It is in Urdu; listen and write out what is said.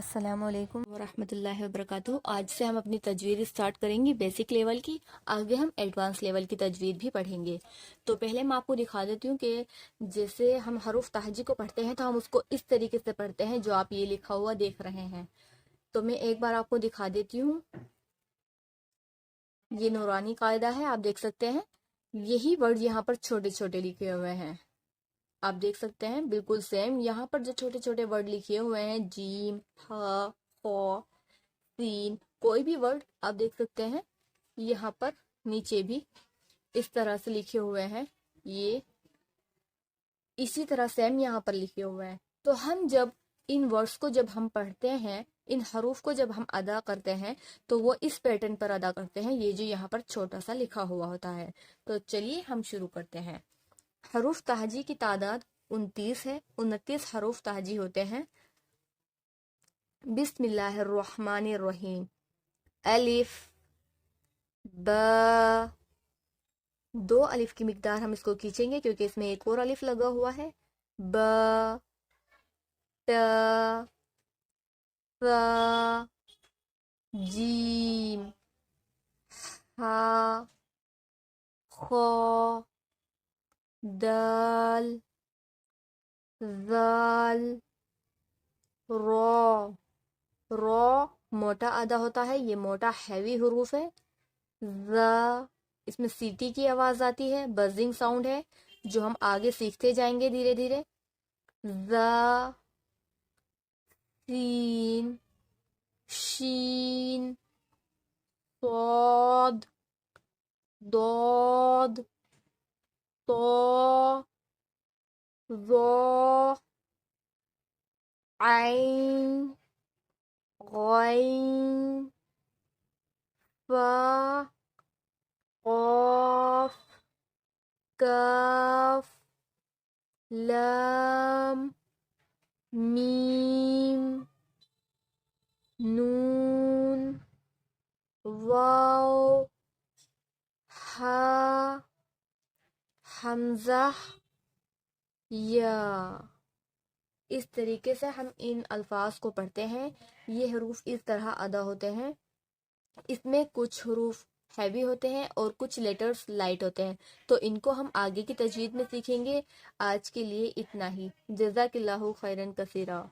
السلام علیکم ورحمۃ اللہ وبرکاتہ۔ آج سے ہم اپنی تجوید اسٹارٹ کریں گے بیسک لیول کی، آگے ہم ایڈوانس لیول کی تجوید بھی پڑھیں گے۔ تو پہلے میں آپ کو دکھا دیتی ہوں کہ جیسے ہم حروف تہجی کو پڑھتے ہیں تو ہم اس کو اس طریقے سے پڑھتے ہیں جو آپ یہ لکھا ہوا دیکھ رہے ہیں۔ تو میں ایک بار آپ کو دکھا دیتی ہوں، یہ نورانی قاعدہ ہے، آپ دیکھ سکتے ہیں یہی ورڈ یہاں پر چھوٹے چھوٹے لکھے ہوئے ہیں، آپ دیکھ سکتے ہیں بالکل سیم یہاں پر جو چھوٹے چھوٹے ورڈ لکھے ہوئے ہیں، جیم، ہا، خو، سین، کوئی بھی ورڈ آپ دیکھ سکتے ہیں یہاں پر نیچے بھی اس طرح سے لکھے ہوئے ہیں، یہ اسی طرح سیم یہاں پر لکھے ہوئے ہیں۔ تو ہم جب ان ورڈز کو جب ہم پڑھتے ہیں، ان حروف کو جب ہم ادا کرتے ہیں تو وہ اس پیٹرن پر ادا کرتے ہیں، یہ جو یہاں پر چھوٹا سا لکھا ہوا ہوتا ہے۔ تو چلیے ہم شروع کرتے ہیں۔ حروف تہجی کی تعداد 29 ہے، 29 حروف تہجی ہوتے ہیں۔ بسم اللہ الرحمن الرحیم، الف، با، 2 الف کی مقدار ہم اس کو کھینچیں گے کیونکہ اس میں ایک اور الف لگا ہوا ہے، با، تا، ثا، جیم، ہا، خا، دال، ذال، را۔ را موٹا ادا ہوتا ہے، یہ موٹا ہیوی حروف ہے۔ ذا، اس میں سیٹی کی آواز آتی ہے، بزنگ ساؤنڈ ہے جو ہم آگے سیکھتے جائیں گے دھیرے دھیرے۔ ذا، سین، شین، صاد، ضاد، طا، ظا، عین، غین، فا، قاف، کاف، لام، میم، نون، واو، ہا، حمزہ، یا۔ اس طریقے سے ہم ان الفاظ کو پڑھتے ہیں، یہ حروف اس طرح ادا ہوتے ہیں۔ اس میں کچھ حروف ہیوی ہوتے ہیں اور کچھ لیٹرز لائٹ ہوتے ہیں، تو ان کو ہم آگے کی تجوید میں سیکھیں گے۔ آج کے لیے اتنا ہی، جزاک اللہ خیرن کثیرا۔